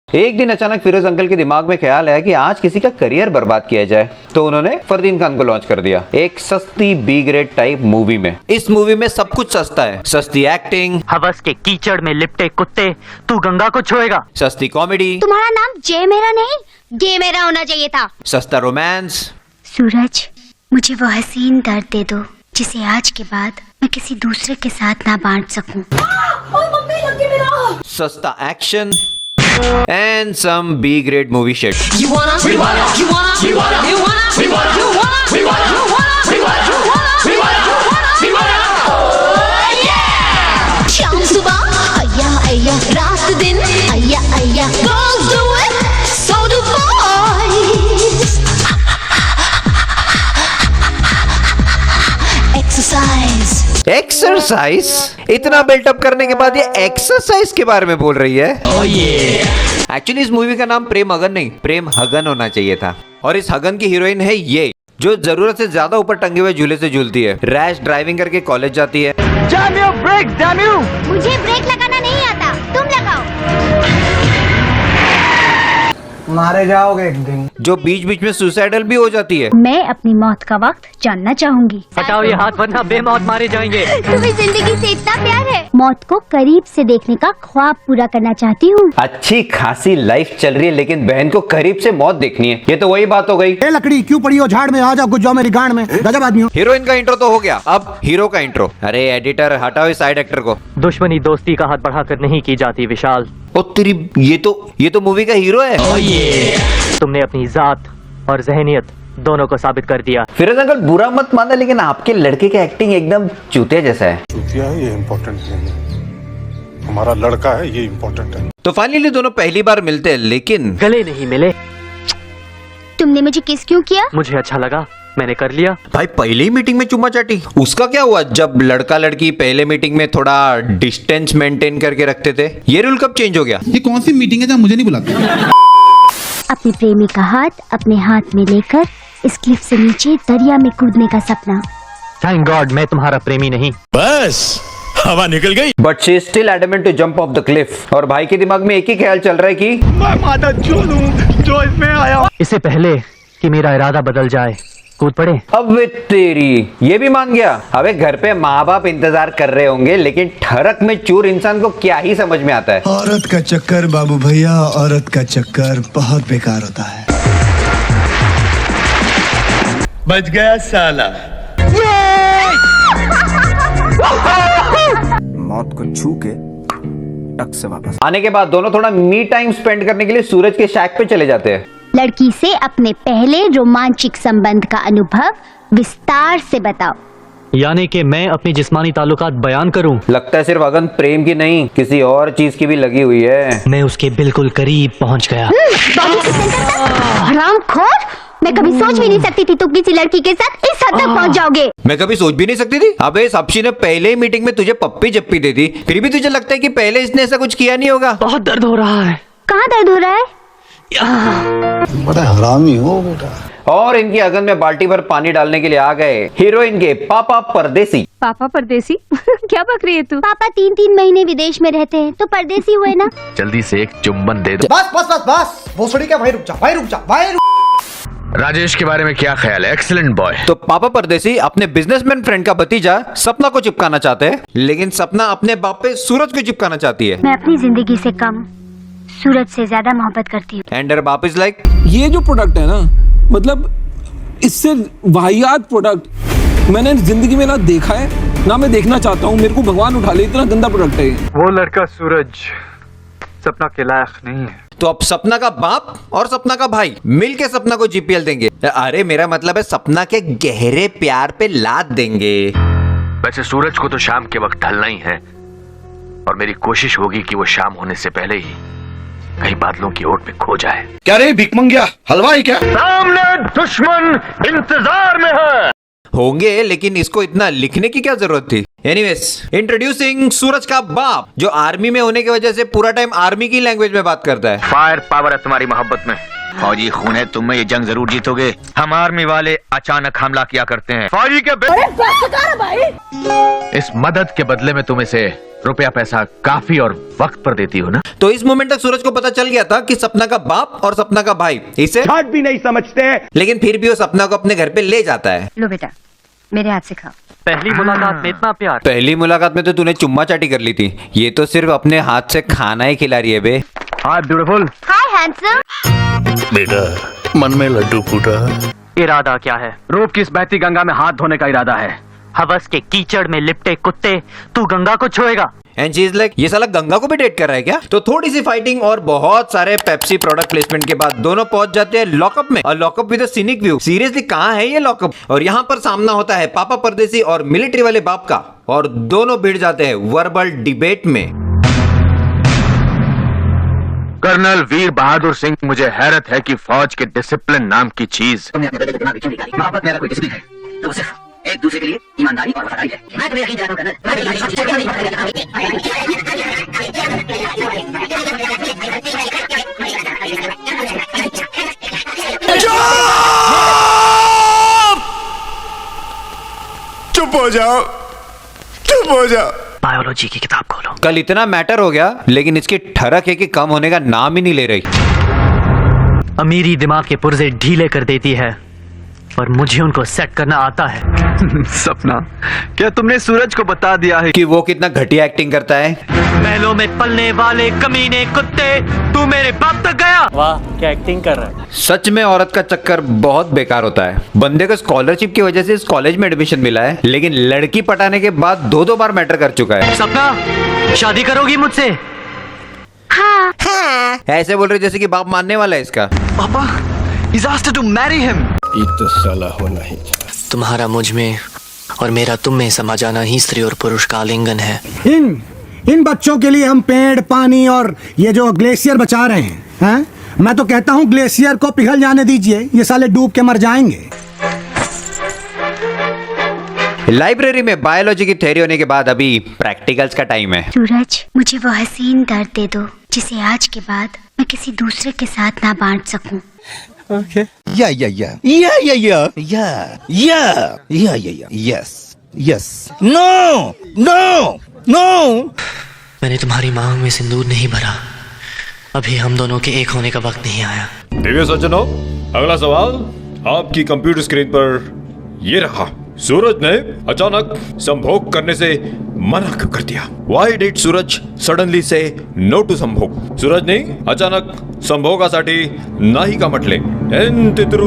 एक दिन अचानक फिरोज अंकल के दिमाग में ख्याल आया कि आज किसी का करियर बर्बाद किया जाए, तो उन्होंने फरदीन खान को लॉन्च कर दिया एक सस्ती बी ग्रेड टाइप मूवी में। इस मूवी में सब कुछ सस्ता है, सस्ती एक्टिंग, हवस के कीचड़ में लिपटे कुत्ते, तू गंगा को छुएगा, सस्ती कॉमेडी, तुम्हारा नाम जे मेरा नहीं गे मेरा होना चाहिए था, सस्ता रोमांस। सूरज, मुझे वो हसीन दर्द दे दो जिसे आज के बाद मैं किसी दूसरे के साथ ना बांट सकूं। सस्ता action and some B grade movie shit. You wanna, we wanna, you wanna, we wanna, you wanna, we wanna, you wanna, we wanna, you wanna, we wanna, you wanna, we wanna, we wanna, oh yeah! शाम सुबह अय्या अय्या, रात दिन अय्या अय्या, girls do it, so do boys. Exercise. Exercise? इतना built up करने के बाद ये exercise के बारे में बोल रही है। एक्चुअली इस मूवी का नाम प्रेम अगन नहीं, प्रेम हगन होना चाहिए था। और इस हगन की हीरोइन है ये, जो जरूरत से ज्यादा ऊपर टंगे हुए झूले से झूलती है, रैश ड्राइविंग करके कॉलेज जाती है। मुझे ब्रेक लगाना नहीं आता, तुम लगाओ। मारे जाओगे एक दिन। जो बीच बीच में सुसाइडल भी हो जाती है। मैं अपनी मौत का वक्त जानना चाहूंगी। हटाओ ये हाथ वरना बेमौत मारे जाएंगे। तुम्हें जिंदगी से इतना प्यार है। मौत को करीब से देखने का ख्वाब पूरा करना चाहती हूँ। अच्छी खासी लाइफ चल रही है, लेकिन बहन को करीब से मौत देखनी है। ये तो वही बात हो गई। ए लकड़ी क्यों पड़ी हो झाड़ में, आ जाओ, कुछ जाओ मेरी गांड में। गजब आदमी हो। हीरोइन का इंट्रो तो हो गया, अब हीरो का इंट्रो। अरे एडिटर, हटाओ इस साइड एक्टर को। दुश्मनी दोस्ती का हाथ बढ़ाकर नहीं की जाती विशाल। ओ तेरी, ये तो मूवी का हीरो है। तुमने अपनी जात और जहनियत दोनों को साबित कर दिया। फिरोज अंकल बुरा मत मानना, लेकिन आपके लड़के की एक्टिंग एकदम चूतिया जैसा है। चूतिया है ये इम्पोर्टेंट नहीं है, हमारा लड़का है ये इम्पोर्टेंट है। तो फाइनली दोनों पहली बार मिलते हैं, लेकिन गले नहीं मिले। तुमने मुझे किस क्यों किया? मुझे अच्छा लगा, मैंने कर लिया। भाई पहली ही मीटिंग में चुम्मा चाटी, उसका क्या हुआ जब लड़का लड़की पहले मीटिंग में थोड़ा डिस्टेंस मेंटेन करके रखते थे? ये रूल कब चेंज हो गया? ये कौन सी मीटिंग है जहाँ मुझे नहीं बुलाते? अपनी प्रेमी का हाथ अपने हाथ में लेकर इस क्लिफ से नीचे दरिया में कूदने का सपना। थैंक गॉड मैं तुम्हारा प्रेमी नहीं। बस हवा निकल गई। But she is still adamant to jump off the cliff. और भाई के दिमाग में एक ही ख्याल चल रहा है कि मैं माता चोद हूँ जो इसमें आया। इससे पहले कि मेरा इरादा बदल जाए, कूद पड़े। अब वे तेरी, ये भी मान गया। अबे घर पे माँ बाप इंतजार कर रहे होंगे, लेकिन ठरक में चूर इंसान को क्या ही समझ में आता है। औरत का चक्कर बाबू भैया, औरत का चक्कर बहुत बेकार होता है। बच गया साला। मौत को छू के टक से वापस आने के बाद दोनों थोड़ा मी टाइम स्पेंड करने के लिए सूरज के शैक पे चले जाते हैं। लड़की से अपने पहले रोमांचिक संबंध का अनुभव विस्तार से बताओ। यानी कि मैं अपनी जिस्मानी ताल्लुकात बयान करूं। लगता है सिर्फ अगन प्रेम की नहीं, किसी और चीज की भी लगी हुई है। मैं उसके बिल्कुल करीब पहुंच गया। हरामखोर, मैं कभी सोच भी नहीं सकती थी तुम किसी लड़की के साथ इस हद तक पहुंच जाओगे। मैं कभी सोच भी नहीं सकती थी। अबे साक्षी ने पहले ही मीटिंग में तुझे पप्पी जप्पी दे दी, फिर भी तुझे लगता है कि पहले इसने ऐसा कुछ किया नहीं होगा? बहुत दर्द हो रहा है। कहाँ दर्द हो रहा है? बड़ा हरामी हो बेटा। और इनकी अगन में बाल्टी भर पानी डालने के लिए आ गए हीरोइन के पापा परदेसी। पापा परदेसी? क्या बक रही है तू? पापा 3-3 महीने विदेश में रहते हैं तो परदेसी हुए ना। जल्दी से एक चुम्बन दे दो। बस बस बस बस, भोसड़ी का भाई रुक जा, भाई रुक जा, भाई रुक। राजेश के बारे में क्या ख्याल है? Excellent boy. तो पापा परदेसी अपने बिजनेसमैन फ्रेंड का भतीजा सपना को चिपकाना चाहते हैं, लेकिन सपना अपने बाप पे सूरज को चिपकाना चाहती है। मैं अपनी जिंदगी से कम सूरज से ज्यादा मोहब्बत करती हूँ। एंड हर बाप इज लाइक, ये जो प्रोडक्ट है ना, मतलब इससे वाहियात प्रोडक्ट मैंने जिंदगी में ना देखा है ना मैं देखना चाहता हूँ। मेरे को भगवान उठा ले, इतना गंदा प्रोडक्ट है। वो लड़का सूरज सपना के लायक नहीं है। तो अब सपना का बाप और सपना का भाई मिलके सपना को जीपीएल देंगे। अरे मेरा मतलब है सपना के गहरे प्यार पे लाद देंगे। वैसे सूरज को तो शाम के वक्त ढलना ही है, और मेरी कोशिश होगी कि वो शाम होने से पहले ही कहीं बादलों की ओट में खो जाए। क्या रे भिख मंगिया, हलवाई क्या? सामने दुश्मन इंतजार में है। होंगे, लेकिन इसको इतना लिखने की क्या जरूरत थी? एनीवेज, इंट्रोड्यूसिंग सूरज का बाप, जो आर्मी में होने की वजह से पूरा टाइम आर्मी की लैंग्वेज में बात करता है। फायर पावर है तुम्हारी मोहब्बत में। फौजी खून है तुम में, ये जंग जरूर जीतोगे। हम आर्मी वाले अचानक हमला किया करते हैं। फौजी के इस मदद के बदले में तुम इसे रुपया पैसा काफी और वक्त पर देती हो ना? तो इस मोमेंट तक सूरज को पता चल गया था कि सपना का बाप और सपना का भाई इसे भी नहीं समझते। लेकिन फिर भी वो सपना को अपने घर पे ले जाता है। लो बेटा, मेरे हाथ से खाओ। पहली मुलाकात में इतना प्यार। पहली मुलाकात में तो तूने चुम्मा चाटी कर ली थी, ये तो सिर्फ अपने हाथ से खाना ही खिला रही है बे। हाय ब्यूटीफुल। हाय हैंडसम। बेटा मन में लड्डू फूटा। इरादा क्या है? रूप की इस बहती गंगा में हाथ धोने का इरादा है। हवस के कीचड़ में लिपटे कुत्ते, तू गंगा को छुएगा? एंड शी इज लाइक, ये साला गंगा को भी डेट कर रहा है क्या? तो थोड़ी सी फाइटिंग और बहुत सारे पेप्सी प्रोडक्ट प्लेसमेंट के बाद दोनों पहुंच जाते हैं लॉकअप में, और lockup with a scenic view. Seriously कहां है ये लॉकअप? और यहां पर सामना होता है पापा परदेसी और मिलिट्री वाले बाप का, और दोनों भिड़ जाते हैं वर्बल डिबेट में। कर्नल वीर बहादुर सिंह, मुझे हैरत है कि फौज के डिसिप्लिन नाम की चीज मोहब्बत मेरा कोई डिसिप्लिन है तो सिर्फ एक दूसरे के लिए ईमानदारी और वफादारी है। मैं तुम्हें यकीन दिलाता हूं चुप हो जाओ, चुप हो जाओ। बायोलॉजी की किताब खोलो। कल इतना मैटर हो गया, लेकिन इसकी ठरक है कि कम होने का नाम ही नहीं ले रही। अमीरी दिमाग के पुर्जे ढीले कर देती है और मुझे उनको सेट करना आता है। सपना, क्या तुमने सूरज को बता दिया है कि वो कितना घटिया एक्टिंग करता है? महलों में पलने वाले कमीने कुत्ते, तू मेरे बाप तक गया। वाह क्या एक्टिंग कर रहा है। सच में औरत का चक्कर बहुत बेकार होता है। बंदे को स्कॉलरशिप की वजह से इस कॉलेज में एडमिशन मिला है, लेकिन लड़की पटाने के बाद दो मैटर कर चुका है। सपना, शादी करोगी मुझसे? हाँ। ऐसे बोल रहे जैसे कि बाप मानने वाला है इसका। पापा, he's asked to marry him। ये तो साला होना ही। तुम्हारा मुझ में और मेरा तुम में समा जाना ही स्त्री और पुरुष का आलिंगन है। इन बच्चों के लिए हम पेड़, पानी और ये जो ग्लेशियर बचा रहे हैं? मैं तो कहता हूँ ग्लेशियर को पिघल जाने दीजिए, ये साले डूब के मर जाएंगे। लाइब्रेरी में बायोलॉजी की थ्योरी होने के बाद अभी प्रैक्टिकल्स का टाइम है। सूरज, मुझे वो हसीन दर्द दे दो जिसे आज के बाद मैं किसी दूसरे के साथ ना बांट सकूं। Okay. Yes. No. मैंने तुम्हारी मांग में सिंदूर नहीं भरा, अभी हम दोनों के एक होने का वक्त नहीं आया। दिव्य सज्जनों, अगला सवाल आपकी कंप्यूटर स्क्रीन पर ये रहा। सूरज ने अचानक संभोग करने से मना क्यों कर दिया? Why did Suraj suddenly say no to संभोग? सूरज ने अचानक संभोगासाठी नाही का म्हटले?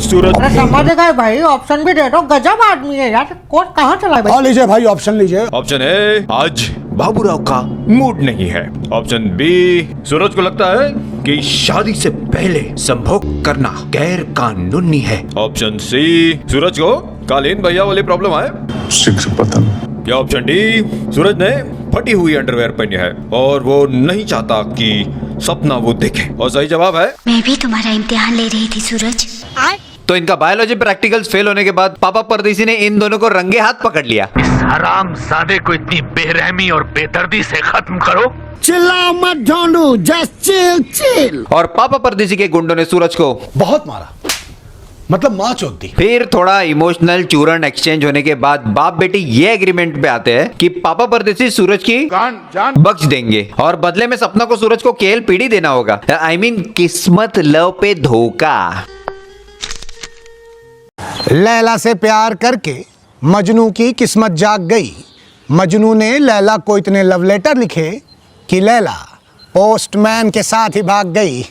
सूरज समझ भाई, ऑप्शन भी दे दो, गजब आदमी है यार। कोर्ट कहाँ चला है भाई? लीजिए भाई, ऑप्शन लीजिए। ऑप्शन ए, आज बाबूराव का मूड नहीं है। ऑप्शन बी, सूरज को लगता है कि शादी से पहले संभोग करना गैर कानूनी है। ऑप्शन सी, सूरज को कालीन भैया वाली प्रॉब्लम है। शीघ्र पतन। या ऑप्शन डी, सूरज ने फटी हुई अंडरवेयर पहनी है और वो नहीं चाहता कि सपना वो देखे। और सही जवाब है, मैं भी तुम्हारा इम्तिहान ले रही थी सूरज। तो इनका बायोलॉजी प्रैक्टिकल्स फेल होने के बाद पापा परदेसी ने इन दोनों को रंगे हाथ पकड़ लिया। इस हराम जादे को इतनी बेरहमी और बेदर्दी से खत्म करो। चिल्लाओ मत ढोंडू, जस्ट चिल। और पापा परदेसी के गुंडों ने सूरज को बहुत मारा, मतलब माँ चोद दी। फिर थोड़ा इमोशनल चूरन एक्सचेंज होने के बाद बाप बेटी ये एग्रीमेंट पे आते हैं कि पापा परदेसी सूरज की जान बख्श देंगे और बदले में सपना को सूरज को केल पीढ़ी देना होगा। I mean, किस्मत लव पे धोखा। लैला से प्यार करके मजनू की किस्मत जाग गई। मजनू ने लैला को इतने लव लेटर लिखे कि लैला पोस्टमैन के साथ ही भाग गई।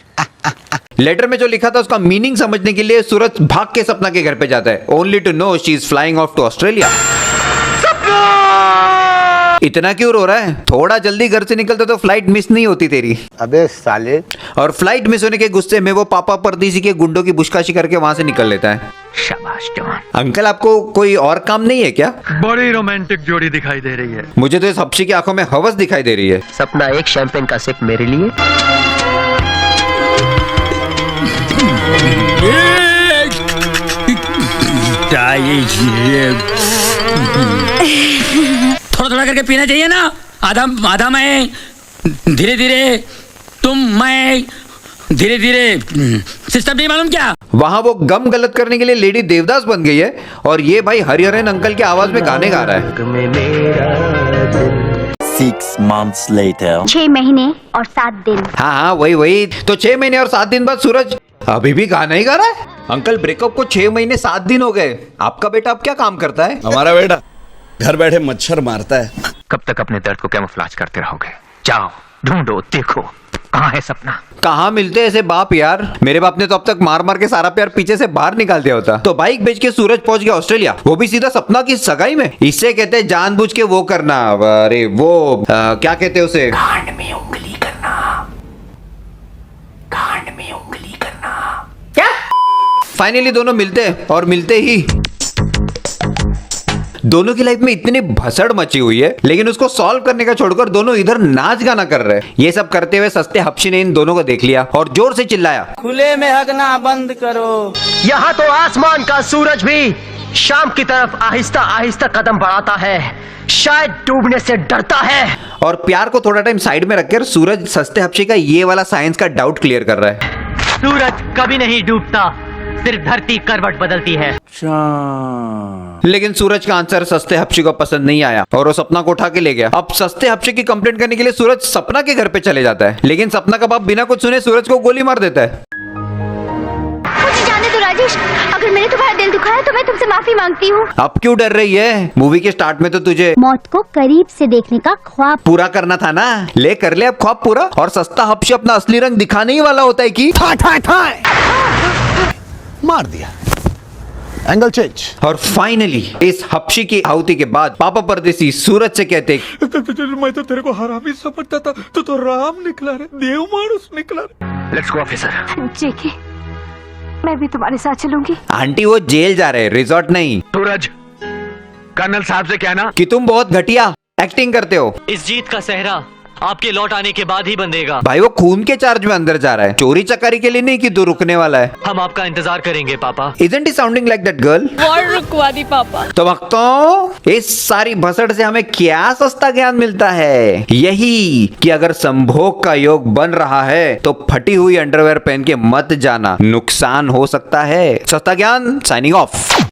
लेटर में जो लिखा था उसका मीनिंग समझने के लिए सूरज भाग के सपना के घर पे जाता है, only to know she is flying off to Australia. इतना क्यों रो रहा है? थोड़ा जल्दी घर से निकलता तो फ्लाइट मिस नहीं होती तेरी। अबे साले। और फ्लाइट मिस होने के गुस्से में वो पापा परदेसी के गुंडों की बुशकाशी करके वहां से निकल लेता है। शाबाश जवान। अंकल, आपको कोई और काम नहीं है क्या? बड़ी रोमांटिक जोड़ी दिखाई दे रही है। मुझे तो इस हफ्सी की आंखों में हवस दिखाई दे रही है। सपना, एक शैंपेन का सिप मेरे लिए। थोड़ा करके पीना चाहिए ना। आधा मैं, धीरे धीरे तुम, मैं धीरे धीरे। सिस्टम नहीं मालूम क्या? वहां वो गम गलत करने के लिए लेडी देवदास बन गई है और ये भाई हरिहरन अंकल की आवाज में गाने गा रहा है। 6 months later. 6 महीने और 7 दिन। हाँ हाँ वही तो 6 महीने और 7 दिन बाद सूरज अभी भी गाना ही गा रहा है। अंकल ब्रेकअप को 6 महीने 7 दिन हो गए। आपका बेटा अब क्या काम करता है? हमारा बेटा घर बैठे मच्छर मारता है। कब तक अपने दर्द को कैमोफ्लेज करते रहोगे? जाओ ढूंढो, देखो कहाँ है सपना। कहाँ मिलते ऐसे बाप यार। मेरे बाप ने तो अब तक मार मार के सारा प्यार पीछे से बाहर निकाल दिया होता। तो बाइक बेच के सूरज पहुंच गया ऑस्ट्रेलिया, वो भी सीधा सपना की सगाई में। इससे कहते हैं जानबूझ के वो करना। अरे वो क्या कहते हैं उसे? कांड में उंगली करना। कांड में उंगली करना। क्या? फाइनली दोनों मिलते हैं और मिलते ही दोनों की लाइफ में इतनी भसड़ मची हुई है, लेकिन उसको सॉल्व करने का छोड़कर दोनों इधर नाच गाना कर रहे हैं। ये सब करते हुए सस्ते हफ्शी ने इन दोनों को देख लिया और जोर से चिल्लाया, खुले में हगना बंद करो। यहाँ तो आसमान का सूरज भी शाम की तरफ आहिस्ता आहिस्ता कदम बढ़ाता है, शायद डूबने से डरता है। और प्यार को थोड़ा टाइम साइड में रखकर सूरज सस्ते हफ्शी का ये वाला साइंस का डाउट क्लियर कर रहा है। सूरज कभी नहीं डूबता, सिर्फ धरती करवट बदलती है। लेकिन सूरज का आंसर सस्ते हफ्शी को पसंद नहीं आया और वो सपना को उठा के ले गया। अब सस्ते हफ्शी की कंप्लेंट करने के लिए सूरज सपना के घर पे चले जाता है, लेकिन सपना का बाप बिना कुछ सुने सूरज को गोली मार देता है। मुझे जाने दो राजेश, अगर मैंने तुम्हारा दिल दुखाया तो मैं तुमसे माफी मांगती हूँ। अब क्यों डर रही है? मूवी के स्टार्ट में तो तुझे मौत को करीब से देखने का ख्वाब पूरा करना था ना। कर ले अब ख्वाब पूरा। और सस्ता हफ्शी अपना असली रंग दिखाने ही वाला होता है कि मार दिया। Angle change. और फाइनली इस हफ्शी की आहुति के बाद पापा परदेसी सूरज से कहते, मैं तो तेरे को हरामी समझता था, तू तो राम निकला रे, देव मानुस निकला रे। Let's go officer. जेके, मैं भी तुम्हारे साथ चलूंगी। आंटी वो जेल जा रहे, रिजॉर्ट नहीं। सूरज, कर्नल साहब से कहना कि तुम बहुत घटिया एक्टिंग करते हो। इस जीत का सेहरा आपके लौट आने के बाद ही बंधेगा। भाई वो खून के चार्ज में अंदर जा रहा है, चोरी चकारी के लिए नहीं कि तू रुकने वाला है। हम आपका इंतजार करेंगे पापा। Isn't he sounding like that girl? War रुकवा दी पापा। तो भक्तों, इस सारी भसड़ से हमें क्या सस्ता ज्ञान मिलता है? यही कि अगर संभोग का योग बन रहा है तो फटी हुई अंडरवेयर पहन के मत जाना, नुकसान हो सकता है। सस्ता ज्ञान साइनिंग ऑफ।